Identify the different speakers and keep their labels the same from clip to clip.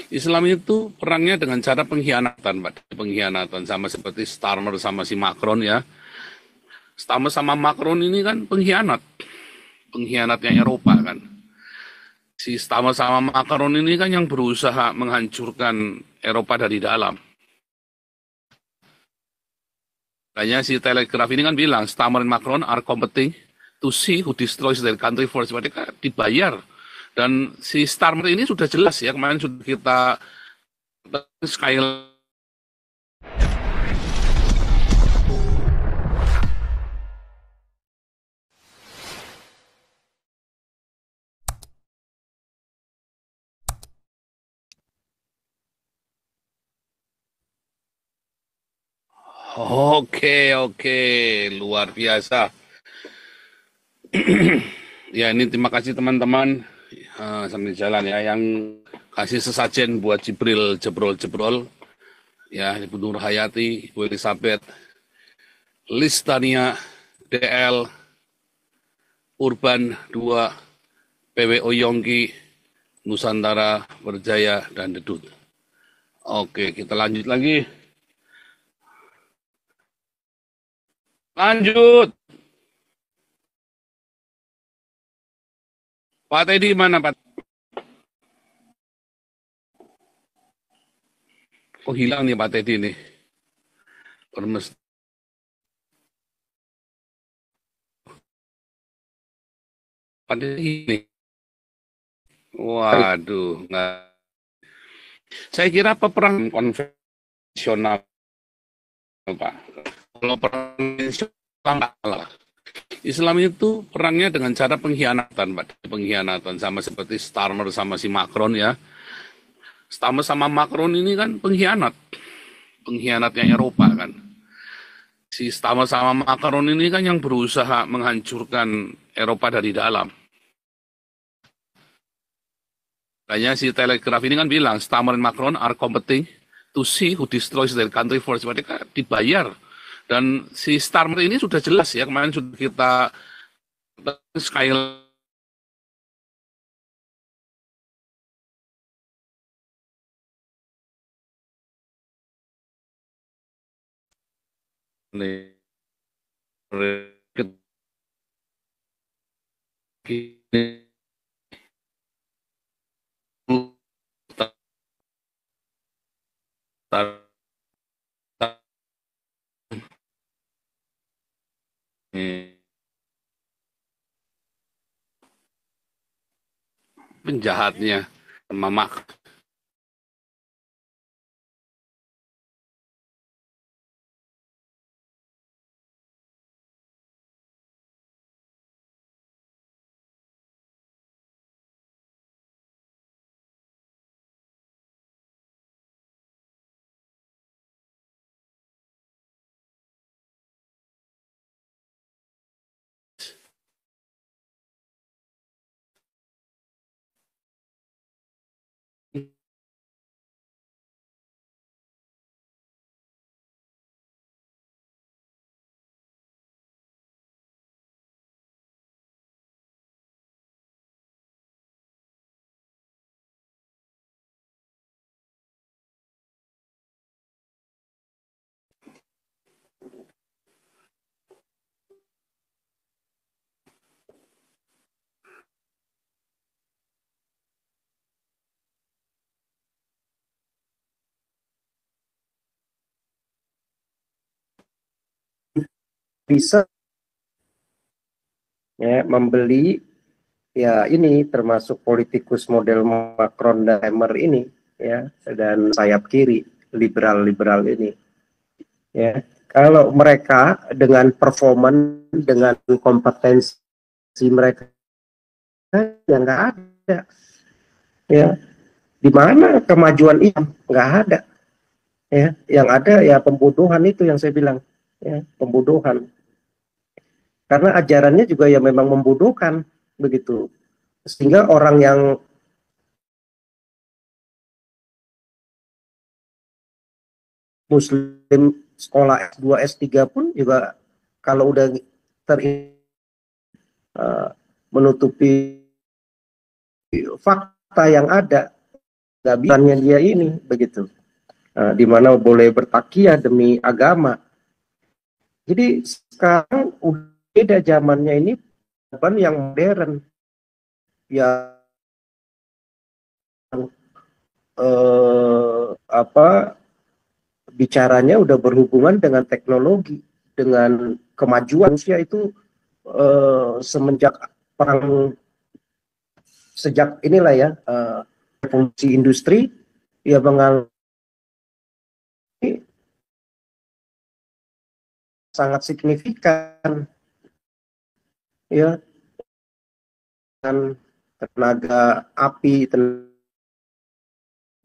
Speaker 1: Islam itu perangnya dengan cara pengkhianatan, Pak. Pengkhianatan sama seperti Starmer sama si Macron ya. Starmer sama Macron ini kan pengkhianat. Pengkhianatnya Eropa kan. Si Starmer sama Macron ini kan yang berusaha menghancurkan Eropa dari dalam. Makanya si Telegraph ini kan bilang, Starmer dan Macron are competing to see who destroys their country first. Mereka dibayar. Dan si Starmer ini sudah jelas ya, kemarin sudah kita sekali. Oke, luar biasa. Ya ini terima kasih teman-teman sambil jalan ya yang kasih sesajen buat Jibril jebrol-jebrol ya, Ibu Nur Hayati, Ibu Elizabeth, Listania, DL, Urban 2, PWO Yongki, Nusantara Berjaya, dan Dedut. Oke, kita lanjut lagi. Lanjut. Pak Teddy mana Pak? Kok hilang nih Pak Teddy nih? Permes. Pak Teddy nih. Waduh, nggak. Saya kira peperang konvensional Pak. Kalau perang konvensional nggak kalah. Islam itu perangnya dengan cara pengkhianatan, Pak. Pengkhianatan sama seperti Starmer sama si Macron ya. Starmer sama Macron ini kan pengkhianat. Pengkhianatnya Eropa kan. Si Starmer sama Macron ini kan yang berusaha menghancurkan Eropa dari dalam. Makanya si Telegraph ini kan bilang, Starmer dan Macron are competing to see who destroys their country first. Mereka dibayar. Dan si Starmer ini sudah jelas ya, kemarin sudah kita sekali penjahatnya Mamak.
Speaker 2: Bisa ya membeli ya ini termasuk politikus model Macron dan Temer ini ya, dan sayap kiri liberal-liberal ini ya. Kalau mereka dengan performan, dengan kompetensi mereka ya nggak ada ya. Di mana kemajuan itu nggak ada ya. Yang ada ya pembunuhan, itu yang saya bilang ya, pembunuhan. Karena ajarannya juga ya memang membunuhkan begitu, sehingga orang yang Muslim sekolah S2 S3 pun juga kalau udah menutupi fakta yang ada, nggak bisanya dia ini begitu. Di mana boleh bertakiah demi agama. Jadi sekarang udah beda zamannya ini, zaman yang modern, yang apa bicaranya udah berhubungan dengan teknologi, dengan kemajuan manusia itu semenjak perang, sejak inilah ya revolusi industri ya mengalami sangat signifikan ya, dengan tenaga api, tenaga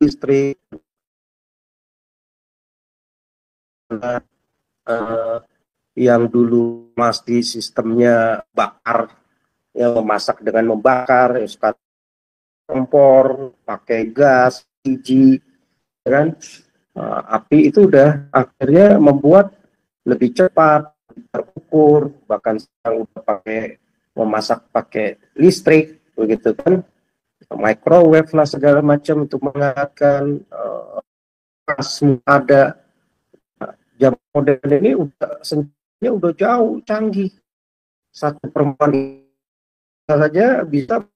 Speaker 2: listrik, eh, yang dulu masih sistemnya bakar, ya memasak dengan membakar, ya sekarang kompor, pakai gas, LPG, kan? Api itu udah akhirnya membuat lebih cepat, terukur, bahkan sekarang udah pakai memasak pakai listrik, begitu kan? Microwave lah segala macam untuk menghangatkan, gas ada. Jam modern ini udah senjanya udah jauh canggih. Satu perempuan saja bisa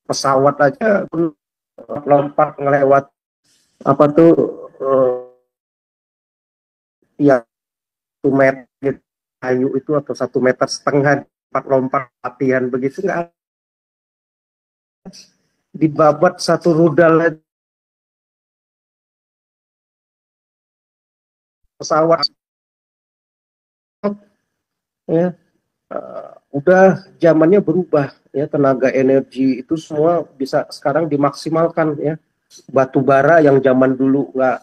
Speaker 2: pesawat aja lompat ngelewat apa tuh ya 1 meter kayu itu atau 1,5 meter lompat latihan begitu nggak, dibabat satu rudal pesawat ya. Udah zamannya berubah ya, tenaga energi itu semua bisa sekarang dimaksimalkan ya. Batu bara yang zaman dulu nggak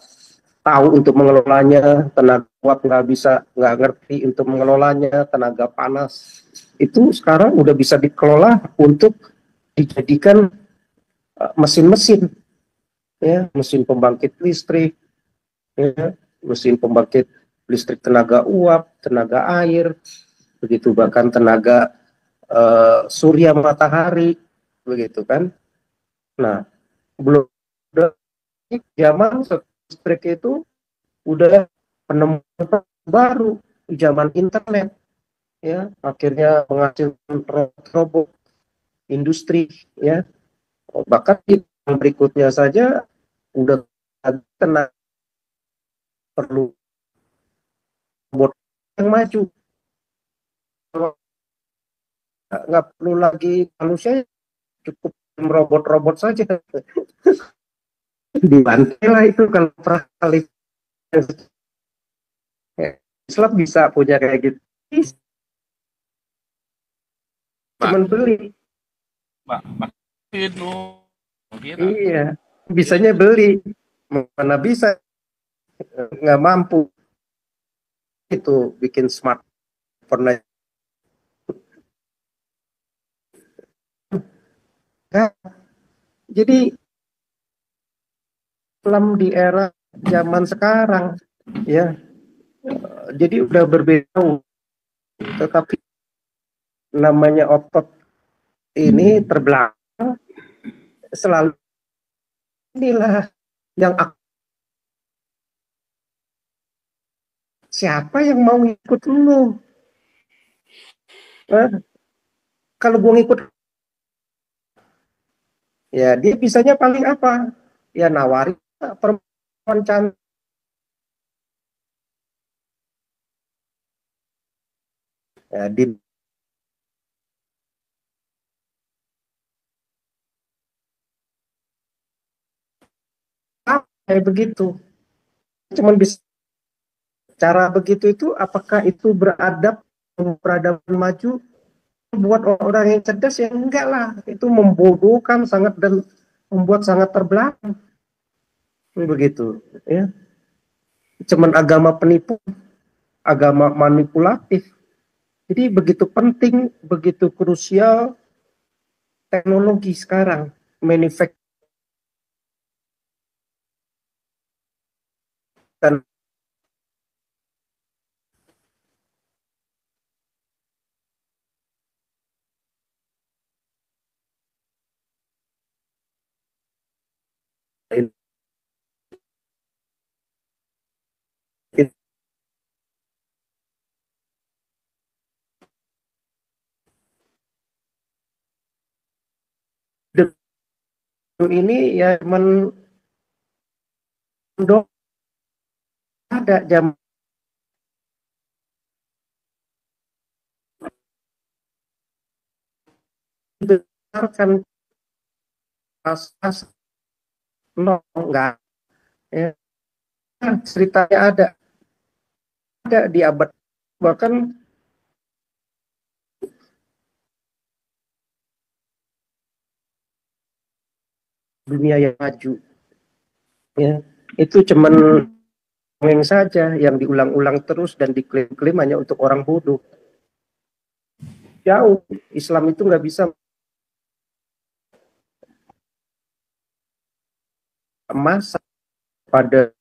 Speaker 2: tahu untuk mengelolanya, tenaga uap nggak bisa, nggak ngerti untuk mengelolanya, tenaga panas itu sekarang udah bisa dikelola untuk dijadikan mesin-mesin ya, mesin pembangkit listrik ya, mesin pembangkit listrik tenaga uap, tenaga air, begitu bahkan tenaga surya matahari begitu kan. Nah, belum udah zaman listrik itu udah penemuan baru zaman internet ya, akhirnya menghasilkan robot industri ya, bahkan di berikutnya saja udah tenaga perlu robot yang maju, nggak perlu lagi manusia, cukup robot-robot saja dibantai lah itu kalau pernah kali Islam bisa punya kayak gitu, cuman beli.
Speaker 1: Itu
Speaker 2: Iya, bisanya beli, mana bisa nggak mampu itu bikin smartphone aja. Nah, jadi Islam di era zaman sekarang ya, jadi udah berbeda, tetapi namanya otot ini terbelakang selalu, inilah yang siapa yang mau ikut lu? Kalau gue ngikut ya dia bisanya paling apa? Ya nawarin perempuan cantik ya, di kayak begitu. Cuman bisa cara begitu itu, apakah itu peradaban maju buat orang yang cerdas? Ya enggak lah, itu membodohkan sangat dan membuat sangat terbelakang begitu ya. Cuman agama penipu, agama manipulatif. Jadi begitu penting, begitu krusial teknologi sekarang, manufacturing dan ini ya mendok ada jam besar kan pas no enggak ya. Ceritanya ada di abad bahkan dunia yang maju ya, itu cuman yang saja yang diulang-ulang terus dan diklaim-klaim hanya untuk orang bodoh. Jauh Islam itu nggak bisa masa pada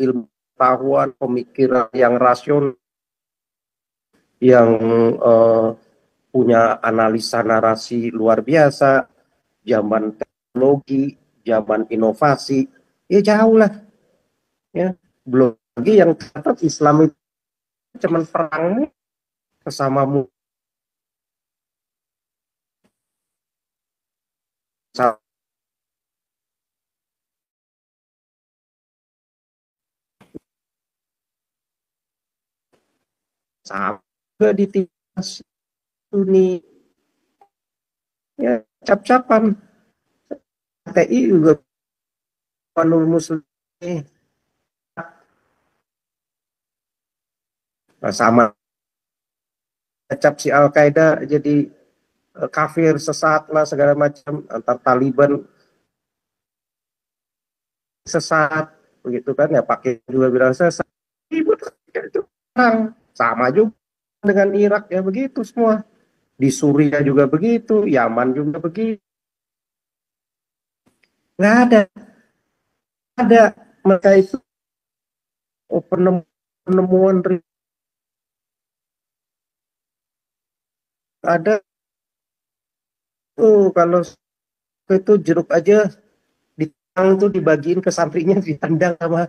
Speaker 2: ilmu pengetahuan, pemikiran yang rasional, yang punya analisa narasi luar biasa, zaman teknologi, zaman inovasi, ya jauh lah. Ya, belum lagi yang tercatat Islam itu cuman perang sesamamu sama ditindas Sunni ya, cap-capan TI juga panul muslim sama cap si Al-Qaeda jadi kafir sesat lah segala macam, antar Taliban sesat begitu kan ya, pakai juga bilang sesat itu perang sama juga dengan Irak ya begitu semua, di Suriah juga begitu, Yaman juga begitu, nggak ada mereka itu penemuan ada tuh kalau itu jeruk aja ditendang tuh dibagiin ke santrinya, ditendang sama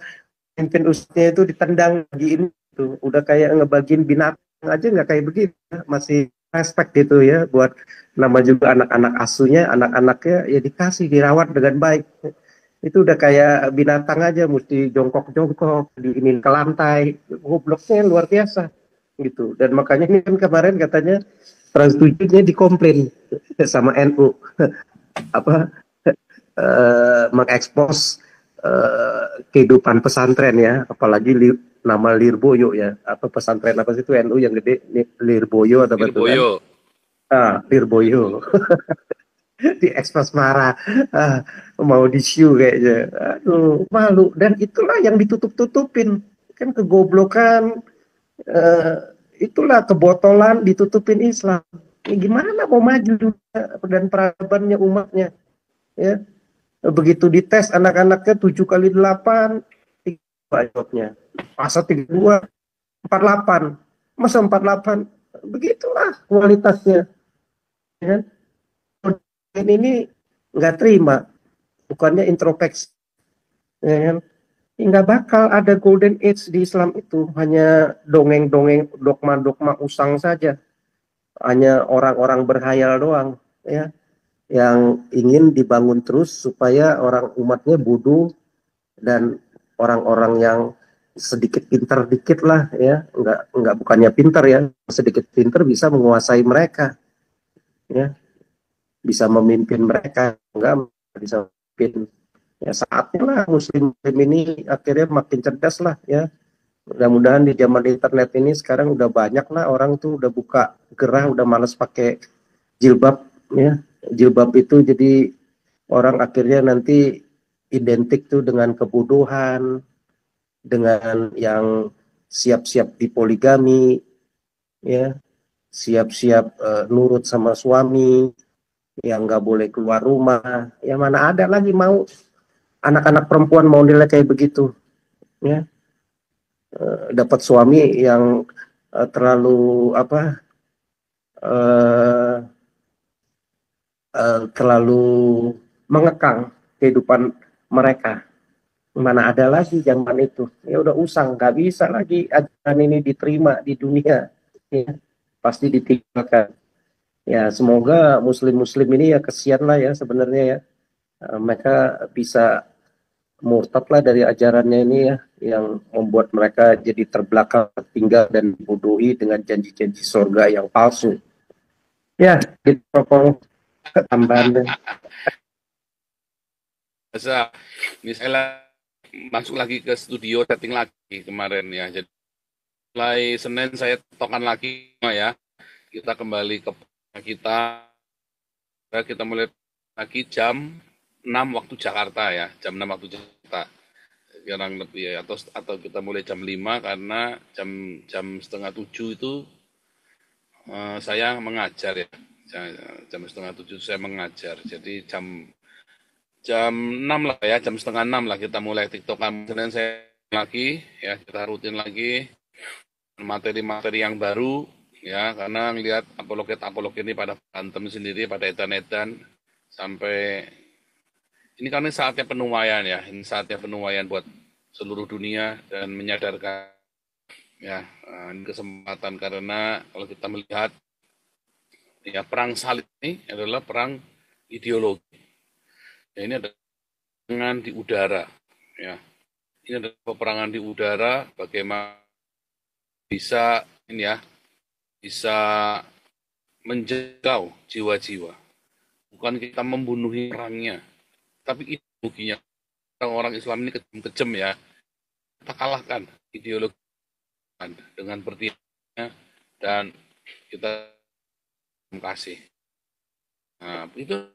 Speaker 2: pimpin ustadznya itu, ditendang bagiin tuh udah kayak ngebagiin binatang aja, nggak kayak begitu, masih respect gitu ya buat nama juga anak-anak asuhnya, anak-anaknya ya dikasih dirawat dengan baik, itu udah kayak binatang aja mesti jongkok-jongkok diinin ke lantai, gobloknya luar biasa gitu. Dan makanya ini kan kemarin katanya Trans 7-nya dikomplain sama NU apa mengekspos kehidupan pesantren ya, apalagi nama Lirboyo ya, apa pesantren apa sih itu NU yang gede, Lirboyo atau betul kan? Lirboyo diekspos marah, mau disiu kayaknya, aduh malu. Dan itulah yang ditutup-tutupin kan, kegoblokan, itulah kebotolan ditutupin Islam. Ya, gimana mau maju juga dan peradabannya umatnya ya, begitu dites anak-anaknya 7 kali 8 jawabnya masa 32 48, masa 48, begitulah kualitasnya ya. Ini nggak terima, bukannya introspeksi ya kan? Nggak bakal ada golden age di Islam itu, hanya dongeng-dongeng, dogma-dogma usang saja, hanya orang-orang berhayal doang ya, yang ingin dibangun terus supaya orang umatnya bodoh dan orang-orang yang sedikit pintar dikit lah ya, nggak bukannya pintar ya, sedikit pintar bisa menguasai mereka ya, bisa memimpin mereka, nggak bisa memimpin ya. Saatnya lah muslim ini akhirnya makin cerdas lah ya. Mudah-mudahan di zaman internet ini sekarang udah banyak lah orang tuh udah buka gerah, udah males pakai jilbab ya. Jilbab itu jadi orang akhirnya nanti identik tuh dengan kebodohan, dengan yang siap-siap dipoligami ya, siap-siap nurut sama suami, yang nggak boleh keluar rumah. Ya mana ada lagi mau anak-anak perempuan mau nilai kayak begitu ya, dapat suami yang terlalu apa, terlalu mengekang kehidupan mereka. Mana ada lagi zaman itu, ya udah usang, nggak bisa lagi ajaran ini diterima di dunia ya, pasti ditinggalkan ya. Semoga muslim-muslim ini ya, kesian lah ya sebenarnya ya, mereka bisa murtad lah dari ajarannya ini ya, yang membuat mereka jadi terbelakang, tertinggal dan dibodohi dengan janji-janji surga yang palsu. Ya, gitu pokoknya tambahannya.
Speaker 1: Bisa, misalnya masuk lagi ke studio setting lagi kemarin ya. Jadi mulai Senin saya tokan lagi ya. Kita kembali ke kita kita mulai lagi jam 6 waktu Jakarta ya, jam 6 waktu Jakarta. Kurang lebih ya, atau kita mulai jam 5 karena jam jam setengah 7 itu saya mengajar ya. Jam setengah 7 saya mengajar. Jadi jam jam 6 lah ya, jam setengah 6 lah kita mulai TikTokan. Senin saya lagi ya, kita rutin lagi materi-materi yang baru ya, karena ngelihat apologet ini pada berantem sendiri, pada edan-edan sampai ini kan saatnya penuaian ya, ini saatnya penuaian buat seluruh dunia dan menyadarkan ya, ini kesempatan karena kalau kita melihat ya perang salib ini adalah perang ideologi. Ya, ini adalah peperangan di udara ya. Ini adalah peperangan di udara, bagaimana bisa ini ya, bisa menjangkau jiwa-jiwa. Bukan kita membunuh perangnya, tapi ideologinya. Orang-orang Islam ini kejam-kejam ya. Kita kalahkan ideologi dengan bertindak dan kita kasih. Nah, itu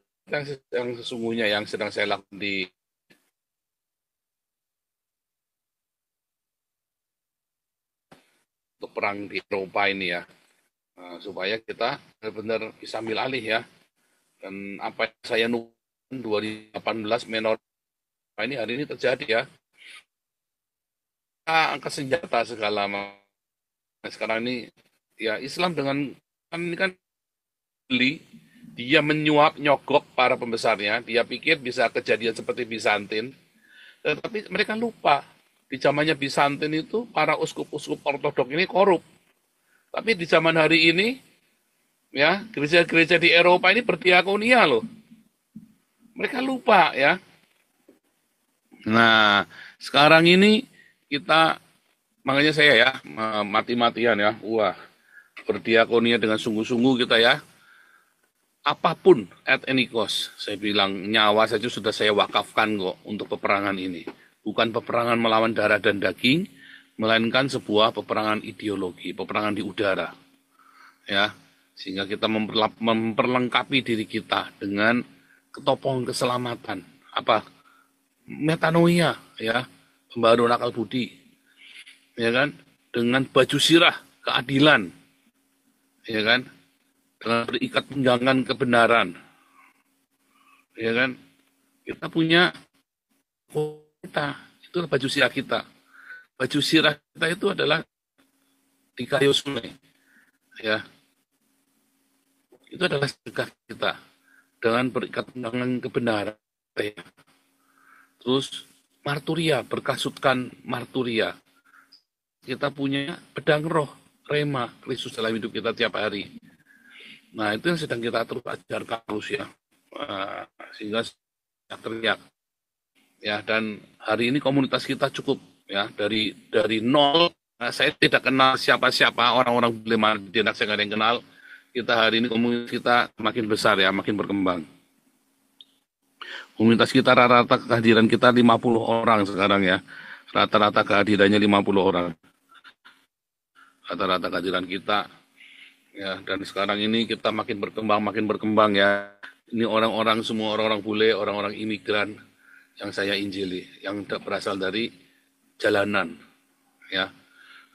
Speaker 1: yang sesungguhnya yang sedang saya lakukan di untuk perang di Eropa ini ya. Nah, supaya kita benar-benar bisa ambil alih ya. Dan apa yang saya nunggu 2018 menor ini hari ini terjadi ya. Angkat senjata segala macam. Nah, sekarang ini ya Islam dengan kan ini kan beli, dia menyuap nyogok para pembesarnya, dia pikir bisa kejadian seperti Bizantin, tetapi mereka lupa di zamannya Bizantin itu para uskup-uskup ortodok ini korup. Tapi di zaman hari ini ya gereja-gereja di Eropa ini berdiakonia loh. Mereka lupa ya. Nah, sekarang ini kita makanya saya ya mati-matian ya. Wah, berdiakonia dengan sungguh-sungguh kita ya. Apapun at any cost, saya bilang nyawa saja sudah saya wakafkan kok untuk peperangan ini. Bukan peperangan melawan darah dan daging, melainkan sebuah peperangan ideologi, peperangan di udara. Ya, sehingga kita memperlengkapi diri kita dengan ketopong keselamatan. Apa? Metanoia, ya, pembaharuan akal budi, ya kan? Dengan baju sirah keadilan, ya kan? Dengan berikat pinggangan kebenaran, ya kan? Kita punya kita, itu baju sirah kita. Baju sirah kita itu adalah di kayu sungai, ya. Itu adalah sedekah kita dengan berikat pinggangan kebenaran. Ya. Terus marturia, berkasutkan marturia. Kita punya pedang roh, rema, Kristus dalam hidup kita tiap hari. Nah, itu yang sedang kita terus ajarkan terus ya. Sehingga teriak. Ya, dan hari ini komunitas kita cukup ya dari nol. Nah, saya tidak kenal siapa-siapa, orang-orang bagaimana tidak saya nggak ada yang kenal. Kita hari ini komunitas kita makin besar ya, makin berkembang. Komunitas kita rata-rata kehadiran kita 50 orang sekarang ya. Rata-rata kehadirannya 50 orang. Rata-rata kehadiran kita ya, dan sekarang ini kita makin berkembang ya. Ini orang-orang semua orang-orang bule, orang-orang imigran yang saya injili, yang berasal dari jalanan ya.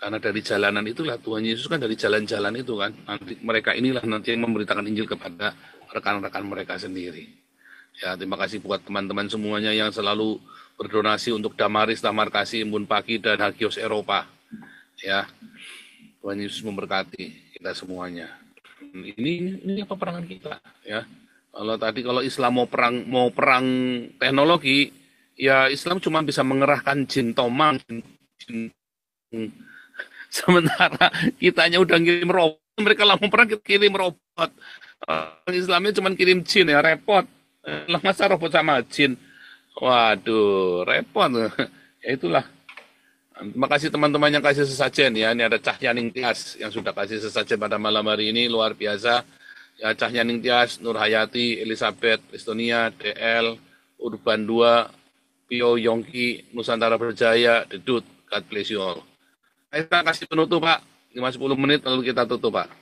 Speaker 1: Karena dari jalanan itulah Tuhan Yesus kan dari jalan-jalan itu kan. Nanti mereka inilah nanti yang memberitakan Injil kepada rekan-rekan mereka sendiri. Ya, terima kasih buat teman-teman semuanya yang selalu berdonasi untuk Damaris, Damar Kasih, Embun Pagi, dan Hagios Eropa. Ya, Tuhan Yesus memberkati kita semuanya. Ini peperangan kita. Ya, kalau Islam mau perang teknologi, ya Islam cuma bisa mengerahkan jin tomang, jin. Sementara kitanya udah ngirim robot, mereka lah mau perang kita kirim robot. Islamnya cuma kirim jin ya repot. Lah masa robot sama jin? Waduh, repot. Ya itulah. Terima kasih teman-teman yang kasih sesajen ya. Ini ada Cahyaning Tias yang sudah kasih sesajen pada malam hari ini, luar biasa. Ya, Cahyaning Tias, Nur Hayati, Elizabeth, Estonia, DL, Urban 2, Pio Yongki, Nusantara Berjaya, Dedut. God bless you all. Kita kasih penutup Pak, 5-10 menit lalu kita tutup Pak.